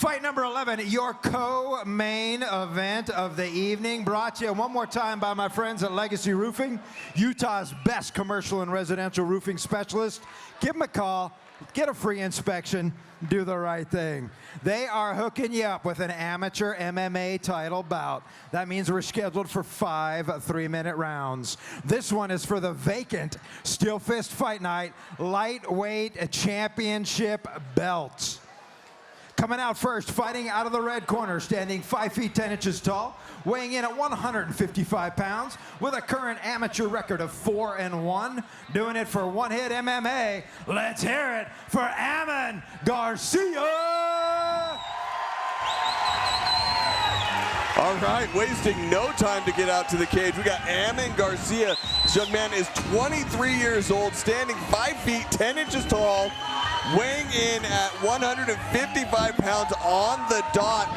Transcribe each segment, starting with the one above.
Fight number 11, your co-main event of the evening, brought to you one more time by my friends at Legacy Roofing, Utah's best commercial and residential roofing specialist. Give them a call, get a free inspection, do the right thing. They are hooking you up with an amateur MMA title bout. That means we're scheduled for 5 3-minute rounds. This one is for the vacant SteelFist Fight Night lightweight championship belt. Coming out first, fighting out of the red corner, standing 5 feet 10 inches tall, weighing in at 155 pounds, with a current amateur record of 4-1, doing it for One Hit MMA. Let's hear it for Ammon Garcia! All right, wasting no time to get out to the cage. We got Ammon Garcia. This young man is 23 years old, standing 5 feet 10 inches tall, weighing in at 155 pounds on the dot,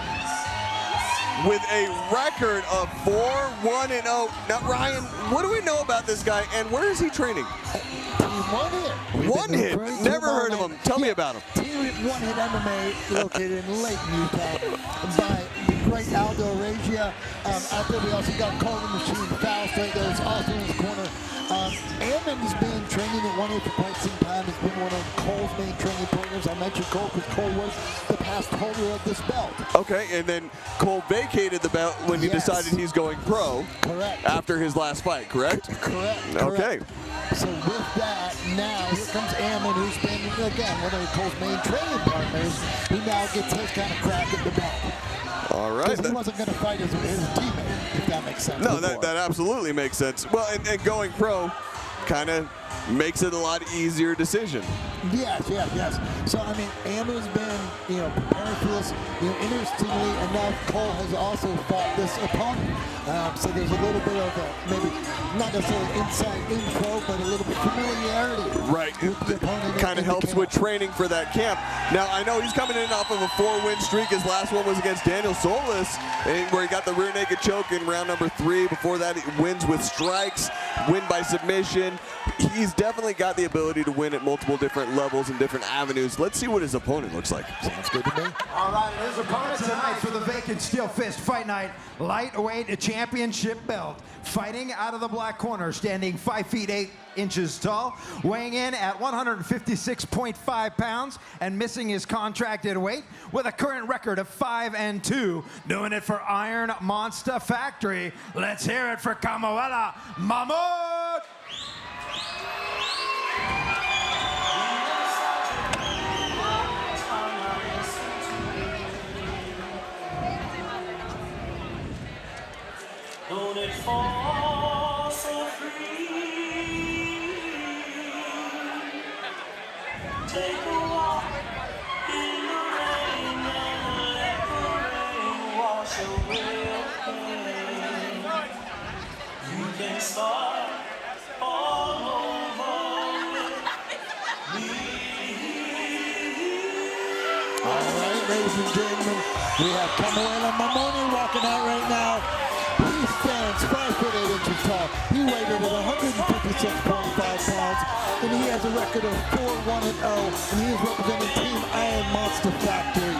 with a record of 4-1-0. Now, Ryan, what do we know about this guy, and where is he training? One hit. Never heard of him. Tell me about him. One Hit MMA, located in Layton, Utah, by the great Aldo Regia. Out there, we also got Cole the Machine Faust right there. It's also in his corner. Ammon has been training at One Hit for quite some time. He's been one of Cole's main training partners. I mentioned Cole because Cole was the past holder of this belt. Okay, and then Cole vacated the belt when he decided he's going pro. Correct. After his last fight, correct? Correct. Okay. So with that, now here comes Ammon, who's been, again, one of Cole's main training partners. He now gets his kind of crack at the belt. All right. Because he wasn't going to fight his teammate, if that makes sense. No, that absolutely makes sense. Well, and going pro kind of makes it a lot easier decision. Yes. So, I mean, Ammon's been, preparing for this. Interestingly enough, Cole has also fought this opponent. So there's a little bit of maybe not necessarily inside info, but a little bit familiarity. Right. Kind of helps with training for that camp. Now, I know he's coming in off of a 4-win streak. His last one was against Daniel Solis, where he got the rear naked choke in round number 3. Before that, he wins with strikes, win by submission. He's definitely got the ability to win at multiple different levels and different avenues. Let's see what his opponent looks like. Sounds good to me. All right, his opponent tonight for the vacant SteelFist Fight Night lightweight championship belt. Fighting out of the black corner, standing 5 feet 8 inches tall, weighing in at 156.5 pounds and missing his contracted weight, with a current record of 5-2, doing it for Iron Monster Factory. Let's hear it for Kamuela Mamone! Don't it fall so free? Take a walk in the rain and let the rain wash away your pain. You can start all over with me. All right, ladies and gentlemen, we have Kamuela Mamone walking out right now. He stands 5 foot 8 inches tall. He weighed in at 156.5 pounds, and he has a record of 4-1-0, and he is representing Team Iron Monster Factory.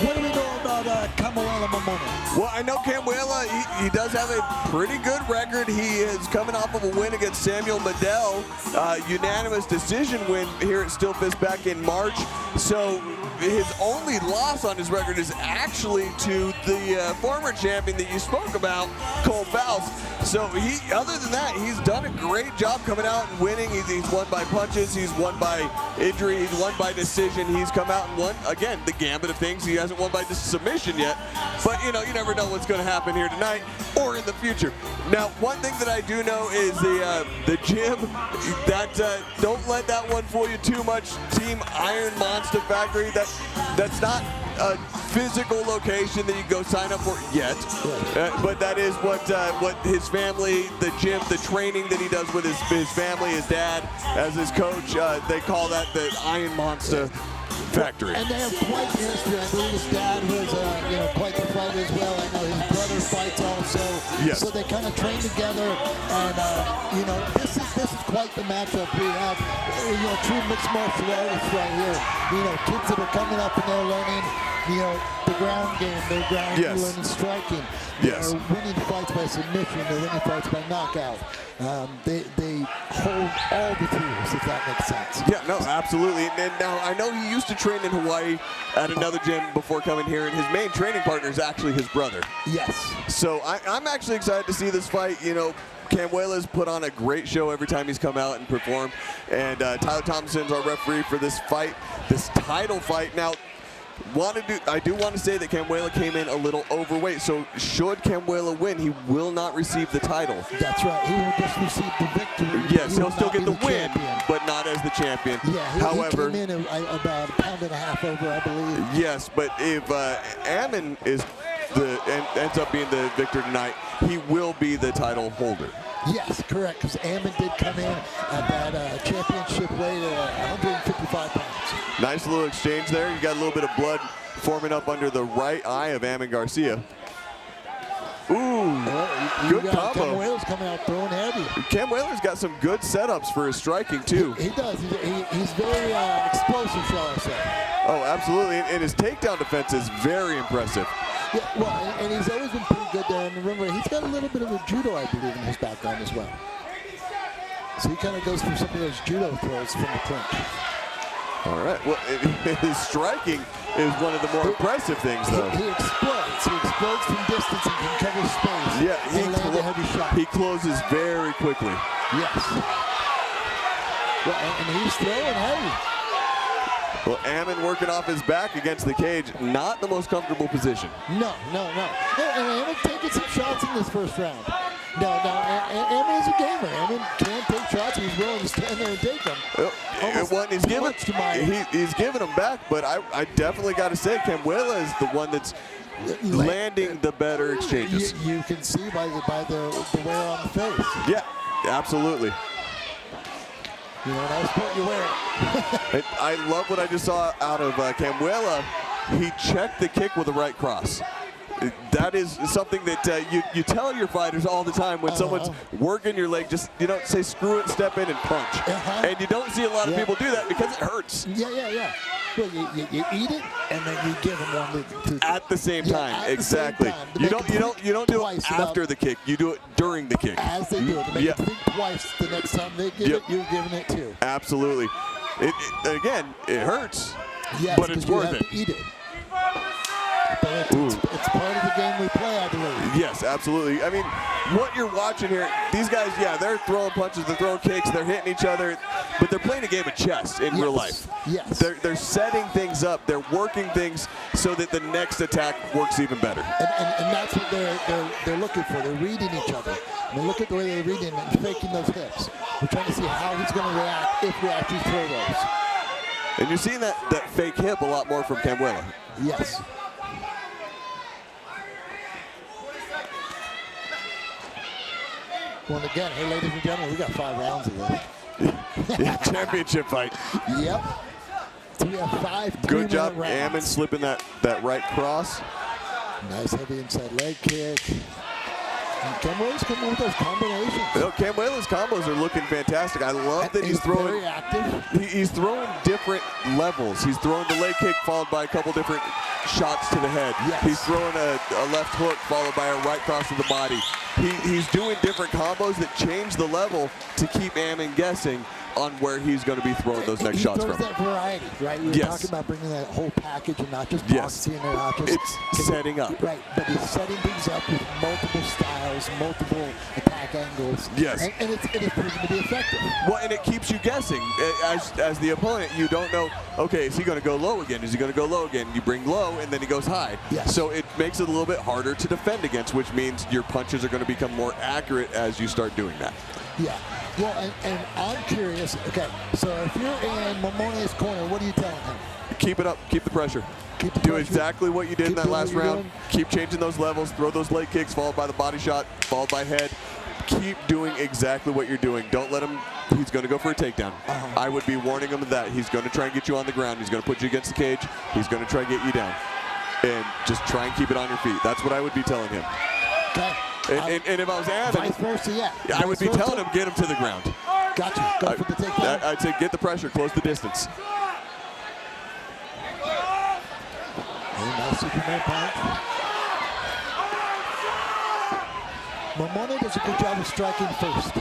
What do we know about Kamuela Mamone? Well, I know Kamuela, he does have a pretty good record. He is coming off of a win against Samuel Medell, unanimous decision win here at SteelFist back in March. So his only loss on his record is actually to the former champion that you spoke about, Cole Faust. So other than that, he's done a great job coming out and winning. He's won by punches, he's won by injury, he's won by decision. He's come out and won, again, the gambit of things. He hasn't won by submission yet, but you never know what's going to happen here tonight or in the future. Now, one thing that I do know is the gym, don't let that one fool you too much. Team Iron Monster Factory, that's not a physical location that you go sign up for yet, but that is what his family, the gym, the training that he does with his family, his dad as his coach, they call that the Iron Monster Factory. And they have quite the history. I believe his dad was quite the fighter as well. I know his brother fights also. Yes. So they kind of train together, and this is quite the matchup we have. True mixed martial artists right here. Kids that are coming up and they're learning. The ground game, their ground Yes. and striking. Yes. They're winning fights by submission. They're winning fights by knockout. They hold all the tools, if that makes sense. Yeah, no, absolutely. And now I know he used to train in Hawaii at another gym before coming here, and his main training partner is actually his brother. Yes. So I'm actually excited to see this fight. You know, Kamuela's put on a great show every time he's come out and performed. And Tyler Thompson's our referee for this fight, this title fight. Now, I do want to say that Kamuela came in a little overweight, so should Kamuela win, he will not receive the title. That's right. He will just receive the victory. Yes, he'll still not get be the win, champion. but not as the champion. Yeah, However, he came in about a pound and a half over, I believe. yes, but if Ammon ends up being the victor tonight, he will be the title holder. Yes, correct, because Ammon did come in at that championship weight at 155 pounds. Nice little exchange there. You got a little bit of blood forming up under the right eye of Ammon Garcia. Ooh, good combo. Kamuela's coming out throwing heavy. Kamuela's got some good setups for his striking, too. He does. He's very explosive, shall I say. Oh, absolutely. And his takedown defense is very impressive. Yeah, well, and he's always been pretty good there. And remember, he's got a little bit of a judo, I believe, in his background as well. So he kind of goes through some of those judo throws from the clinch. All right. Well, his striking is one of the more impressive things, though. He explodes. He explodes from distance and can cover space. Yeah, and land a heavy shot. he closes very quickly. Yes. Well, and he's throwing heavy. Well, Ammon working off his back against the cage, not the most comfortable position. No. And Ammon taking some shots in this first round. No, Ammon is a gamer. Ammon can take shots. He's willing to stand there and take them. He's giving them back, but I definitely got to say Kamuela is the one that's landing the better exchanges. You can see by the wear on the face. Yeah, absolutely. You know, that's what you wear. I love what I just saw out of Kamuela. He checked the kick with the right cross. That is something that you tell your fighters all the time when someone's working your leg, just, say screw it, step in and punch. And you don't see a lot of people do that because it hurts. Yeah. Well, you eat it and then you give them one at the same time. Exactly. Same time. You don't do it after the kick. You do it during the kick. As they do it. To make it think twice the next time they give it, you're giving it too. Absolutely. Again, it hurts, yes, but it's worth it. To eat it. But it's part of the game we play, I believe. Yes, absolutely. I mean, what you're watching here, these guys, they're throwing punches, they're throwing kicks, they're hitting each other, but they're playing a game of chess in real life. Yes. They're setting things up, they're working things so that the next attack works even better. And that's what they're looking for. They're reading each other. I mean, look at the way they're reading and faking those hips. We're trying to see how he's going to react if we actually throw those. And you're seeing that fake hip a lot more from Kamuela. Yes. Well, again, hey, ladies and gentlemen, we got 5 rounds of this. Yeah, championship fight. Yep. So we have 5 good job, rounds. Ammon slipping that right cross. Nice heavy inside leg kick. And Kamuela's coming with those combinations. Kamuela's combos are looking fantastic. I love that he's throwing. Very active. He's throwing different levels. He's throwing the leg kick followed by a couple different shots to the head. Yes. He's throwing a left hook followed by a right cross to the body. He's doing different combos that change the level to keep Ammon guessing on where he's going to be throwing those next shots from. He throws that variety, right? We were talking about bringing that whole package and not just boxing and not just... It's setting up. Right, but he's setting things up with multiple styles, multiple attack angles. Yes. And it's proven to be effective. Well, and it keeps you guessing. As the opponent, you don't know, okay, is he going to go low again? Is he going to go low again? You bring low, and then he goes high. Yes. So it makes it a little bit harder to defend against, which means your punches are going to become more accurate as you start doing that. Yeah. Well, and I'm curious, okay, so if you're in Mamone's corner, what are you telling him? Keep it up. Keep the pressure. Do exactly what you did in that last round. Keep changing those levels. Throw those leg kicks, followed by the body shot, followed by head. Keep doing exactly what you're doing. Don't let him. He's going to go for a takedown. I would be warning him of that. He's going to try and get you on the ground. He's going to put you against the cage. He's going to try and get you down. And just try and keep it on your feet. That's what I would be telling him. Okay. And if I was Ammon, vice versa, I would be telling him, get him to the ground. Gotcha. Go for the takedown. I'd say get the pressure, close the distance. Nice Superman punch. Mamone does a good job of striking first.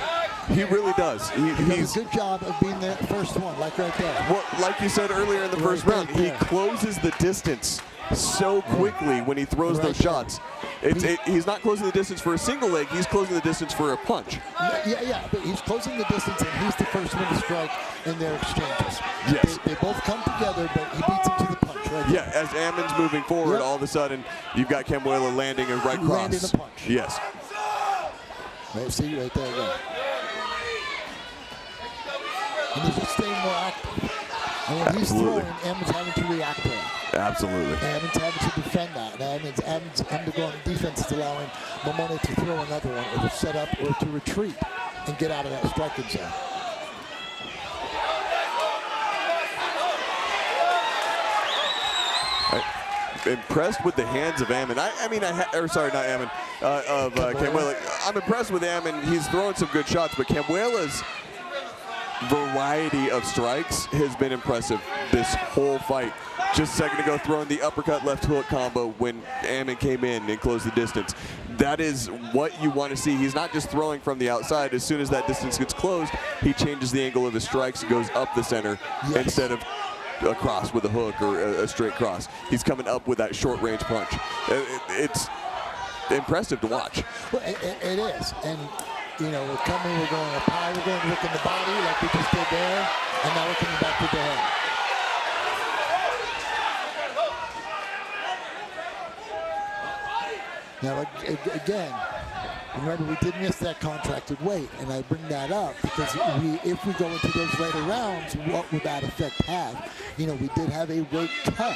He really does. He He's does a good job of being the first one, like right there. well, like you said earlier in the first round, he closes the distance so quickly when he throws those shots. He's not closing the distance for a single leg, he's closing the distance for a punch. Yeah, but he's closing the distance, and he's the first one to strike in their exchanges. Yes. They both come together, but he beats him to the punch right Yeah, as Ammon's moving forward, all of a sudden, you've got Kamuela landing a right cross. Landing a punch. Yes. Right, see, right there again. And he's just staying more active. And when he's throwing, Ammon's having to react to it. Absolutely. Ammon's having to defend that. And Ammon's having to go on defense. It's allowing Mamone to throw another one, or to set up, or to retreat and get out of that striking zone. Impressed with the hands of Ammon. Sorry, not Ammon, of Kamuela. I'm impressed with Ammon. He's throwing some good shots, but Kamuela's variety of strikes has been impressive this whole fight. Just a second ago, throwing the uppercut left hook combo when Ammon came in and closed the distance. That is what you want to see. He's not just throwing from the outside. As soon as that distance gets closed, he changes the angle of his strikes and goes up the center instead of across with a hook or a straight cross. He's coming up with that short range punch. It's impressive to watch. Well, it is. And, you know, we're coming, we're going up high, we're going to look in the body like we just did there, and now we're coming back to the head. Now, again, remember, we did miss that contracted weight, and I bring that up because if we go into those later rounds, what would that effect have? You know, we did have a weight cut,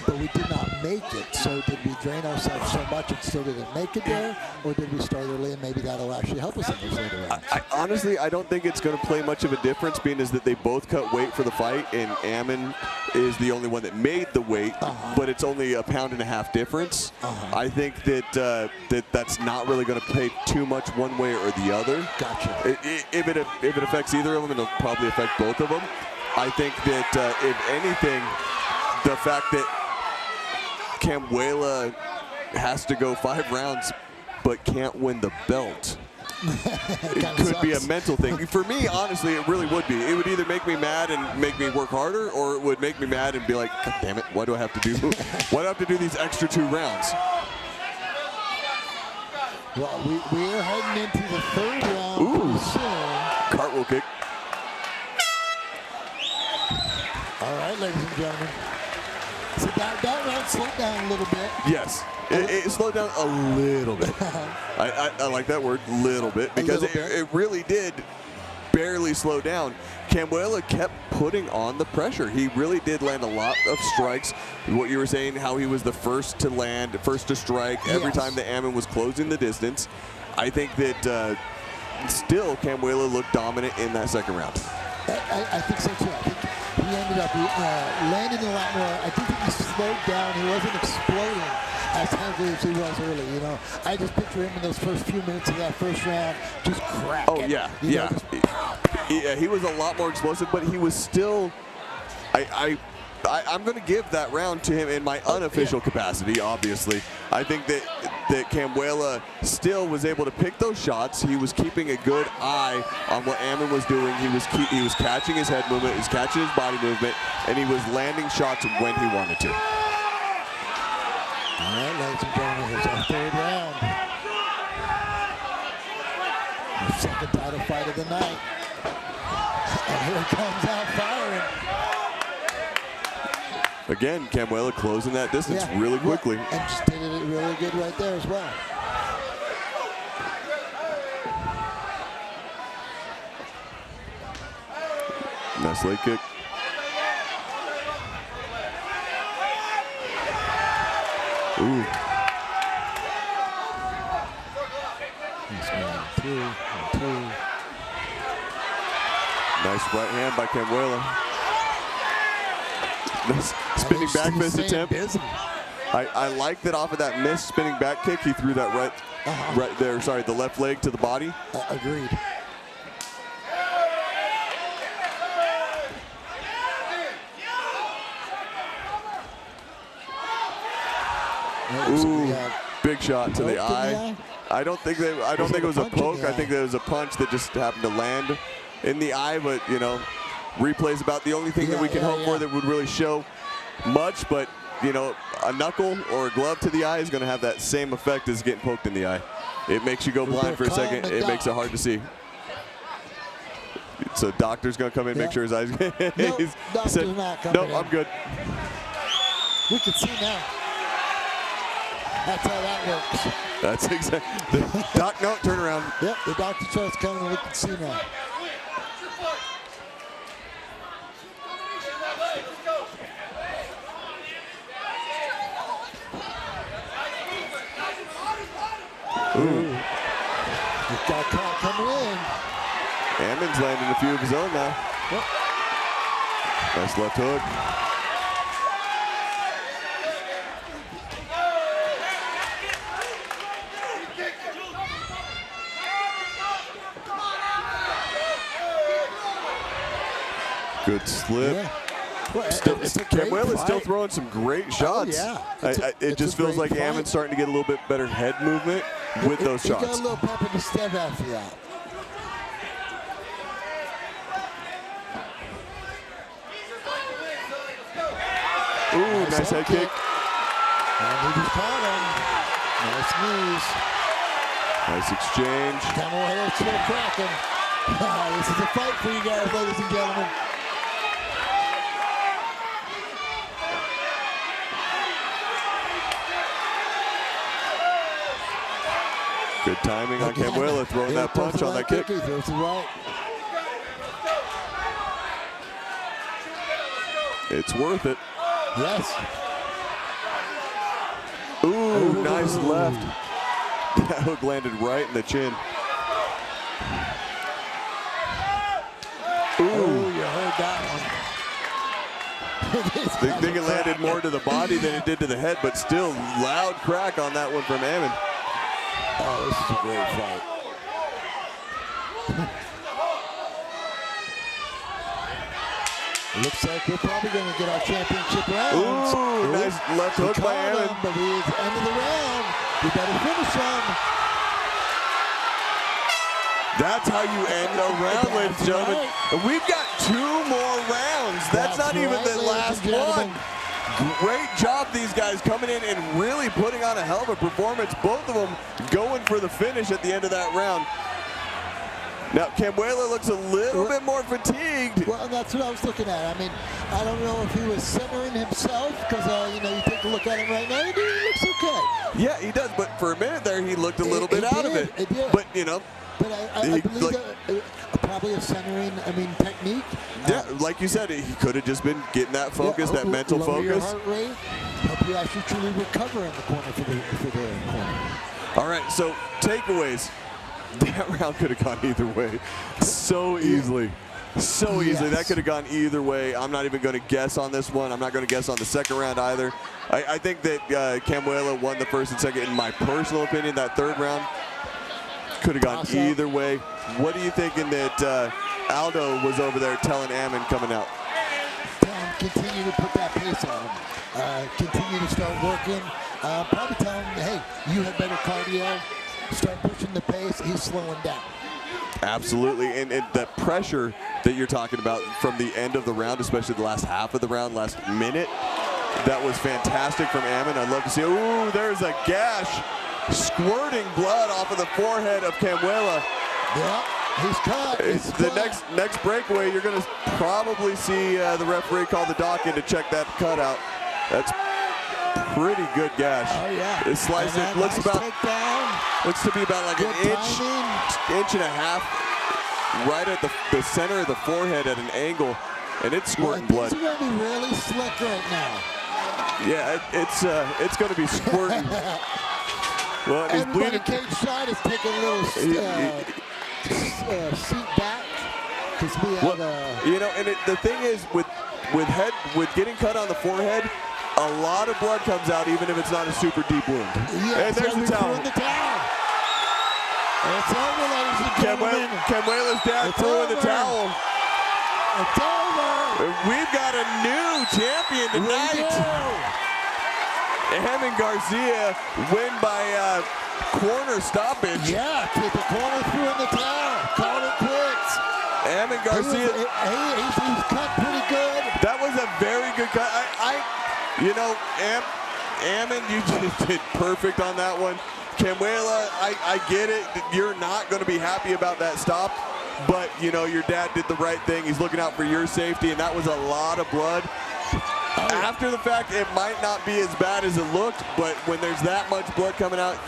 but we did not make it. So did we drain ourselves so much and still didn't make it there, or did we start early and maybe that'll actually help us in those later rounds? Honestly, I don't think it's going to play much of a difference, being is that they both cut weight for the fight, and Ammon is the only one that made the weight, but it's only a £1.5 pound difference. I think that that's not really going to play too much one way or the other. Gotcha. If it affects either of them, it'll probably affect both of them. I think that if anything, the fact that Kamuela has to go 5 rounds but can't win the belt. It could be a mental thing. For me, honestly, it really would be. It would either make me mad and make me work harder, or it would make me mad and be like, God damn it, why do I have to do why do I have to do these extra 2 rounds? Well, we're heading into the 3rd round. Ooh. Soon. Cartwheel kick. All right, ladies and gentlemen. So that round slowed down a little bit. Yes, it slowed down a little bit. I like that word, little bit, because it really did barely slow down. Kamuela kept putting on the pressure. He really did land a lot of strikes. What you were saying, how he was the first to land, first to strike every time that Ammon was closing the distance. I think that still Kamuela looked dominant in that 2nd round. I think so too. I think he ended up landing a lot more. I think he slowed down. He wasn't exploding as heavily as he was early. You know, I just picture him in those first few minutes of that 1st round, just cracking. Oh yeah, yeah. He was a lot more explosive, but he was still. I'm going to give that round to him in my unofficial capacity, obviously. I think that Kamuela still was able to pick those shots. He was keeping a good eye on what Ammon was doing. He was catching his head movement, he was catching his body movement, and he was landing shots when he wanted to. All right, ladies and gentlemen, here's our 3rd round. The 2nd title fight of the night. And here he comes out firing. Again, Kamuela closing that distance really quickly. And just did it really good right there as well. Nice leg kick. Ooh. Nice right hand by Kamuela. Nice spinning back fist attempt. I like that off of that missed spinning back kick, he threw that right there, sorry, the left leg to the body. Agreed. Ooh, big shot to the eye. I don't think it was a poke. I think there was a punch that just happened to land in the eye, but you know, replay's about the only thing that we can hope for that would really show much, but you know, a knuckle or a glove to the eye is going to have that same effect as getting poked in the eye. It makes you go blind for a second. It makes it hard to see. So doctor's going to come in, make sure his eyes. Nope, doctor's not coming in. I'm good. We can see now. That's how that works. That's exactly. Doc, no, turn around. Yep, the doctor starts coming, and we can see now. Ooh. He's got caught coming in. Ammon's landing a few of his own now. Yep. Nice left hook. Good slip. Yeah. Well, Kamuela's still throwing some great shots. Oh, yeah. It just feels like Ammon's starting to get a little bit better head movement with those shots. He got a little pep in the step after that. Ooh, nice head kick. And he just caught him. Nice knees. Nice exchange. Kamuela's still cracking. This is a fight for you guys, ladies and gentlemen. Good timing on Kamuela throwing that punch on that kick. He throws it right. It's worth it. Yes. Ooh, nice left. That hook landed right in the chin. Ooh, you heard that one. I think it landed more to the body than it did to the head, but still loud crack on that one from Ammon. Oh, this is a great fight. Looks like we're probably going to get our championship rounds. Ooh, nice left hook by Ammon. But it's the end of the round. We better finish him. That's how you end a round, ladies and gentlemen. Right. And we've got 2 more rounds. That's not even right, the last one. Great job, these guys coming in and really putting on a hell of a performance. Both of them going for the finish at the end of that round. Now, Kamuela looks a little bit more fatigued. Well, that's what I was looking at. I mean, I don't know if he was centering himself because, you know, you take a look at him right now, he looks okay. Yeah, he does, but for a minute there, he looked a little bit out of it. It did. But, you know. But I believe that probably a centering, technique. Yeah, like you said, he could have just been getting that focus, that mental lower focus. Your heart rate, help you actually truly recover in the corner for the corner. All right, so takeaways. That round could have gone either way so easily. So easily. That could have gone either way. I'm not even going to guess on this one. I'm not going to guess on the second round either. I think that Kamuela won the first and second. In my personal opinion, that third round could have gone either way. What are you thinking that Aldo was over there telling Ammon coming out? Tell him continue to put that pace on him. Continue to start working. Probably tell him, hey, you have better cardio. Start pushing the pace. He's slowing down. Absolutely, and that pressure that you're talking about from the end of the round, especially the last half of the round, last minute, that was fantastic from Ammon. I'd love to see. Ooh, there's a gash. Squirting blood off of the forehead of Kamuela. Yeah, he's cut. It's the next breakaway. You're going to probably see the referee call the dock in to check that cut out. That's pretty good gash. Oh yeah. It sliced it. Looks to be about like good an inch and a half, right at the center of the forehead at an angle, and it's squirting blood. It's going to be really slick right now. Yeah, it's going to be squirting. Well, he's bleeding. Cage side is taking a little seat back because we have you know, and the thing is with getting cut on the forehead, a lot of blood comes out even if it's not a super deep wound. Yeah, and there's the towel. It's over, ladies and gentlemen. Kamuela's dad threw in the towel. It's over. We've got a new champion tonight. Ammon Garcia win by corner stoppage. Yeah, keep the corner through in the towel. Call it quits. Ammon Garcia. He's cut pretty good. That was a very good cut. You know, Ammon, you just did perfect on that one. Kamuela, I get it. You're not going to be happy about that stop, but you know your dad did the right thing. He's looking out for your safety, and that was a lot of blood. After the fact, it might not be as bad as it looked, but when there's that much blood coming out,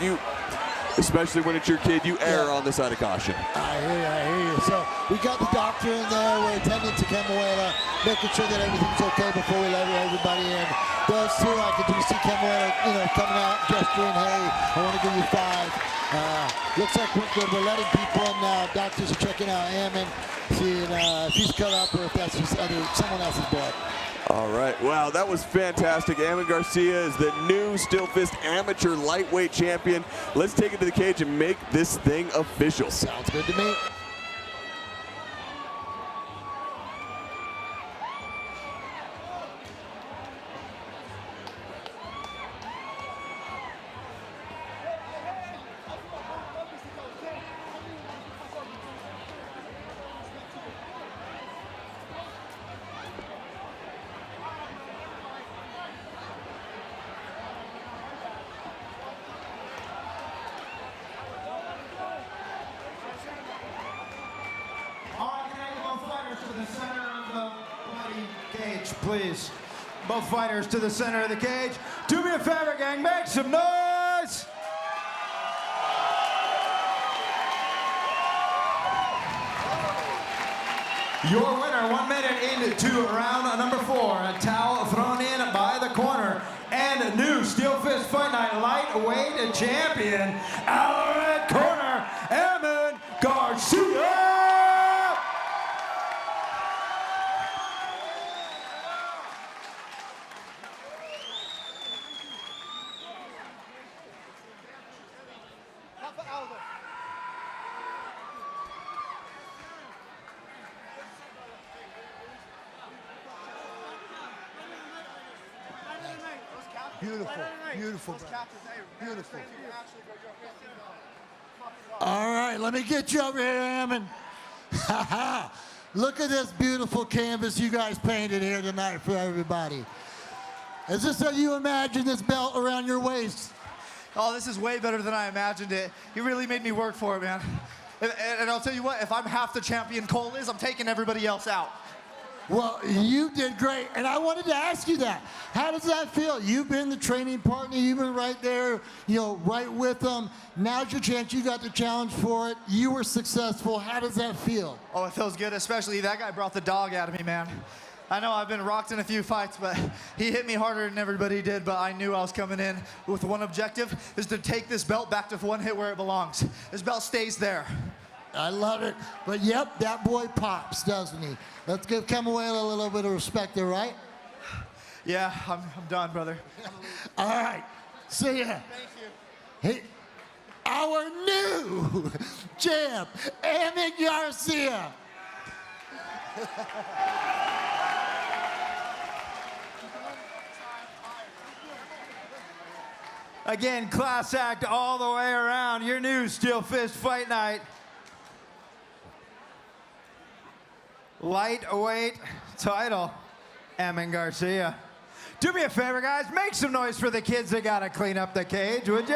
especially when it's your kid, you err on the side of caution. I hear you. So we got the doctor in there. We're attending to Kamuela, making sure that everything's okay before we let everybody in. Those two, I could see Kamuela, coming out, gesturing, hey, I want to give you 5. Looks like we're good. We're letting people in now. Doctors are checking out Ammon, seeing if he's cut up or if that's just someone else's blood. All right, wow, that was fantastic. Ammon Garcia is the new SteelFist amateur lightweight champion. Let's take it to the cage and make this thing official. Sounds good to me. Please, both fighters to the center of the cage. Do me a favor, gang, make some noise! Your winner, 1 minute into round number 4. A towel thrown in by the corner. And new SteelFist Fight Night lightweight champion, out of the red corner, Ammon Garcia! Beautiful, beautiful, beautiful. All right, let me get you over here, Ammon. Look at this beautiful canvas you guys painted here tonight for everybody. Is this how you imagine this belt around your waist? Oh, this is way better than I imagined it. You really made me work for it, man. And I'll tell you what, if I'm half the champion Cole is, I'm taking everybody else out. Well, you did great, and I wanted to ask you that. How does that feel? You've been the training partner, you've been right there, right with them. Now's your chance, you got the challenge for it. You were successful. How does that feel? Oh, it feels good, especially that guy brought the dog out of me, man. I know I've been rocked in a few fights, but he hit me harder than everybody did, but I knew I was coming in with one objective, is to take this belt back to one hit where it belongs. This belt stays there. I love it. But yep, that boy pops, doesn't he? Let's give Kamuela a little bit of respect there, right? Yeah, I'm done, brother. All right. See ya. Thank you. Hey, our new champ, Ammon Garcia. Again, class act all the way around. Your new SteelFist Fight Night. Lightweight title, Ammon Garcia. Do me a favor, guys. Make some noise for the kids that got to clean up the cage, would you?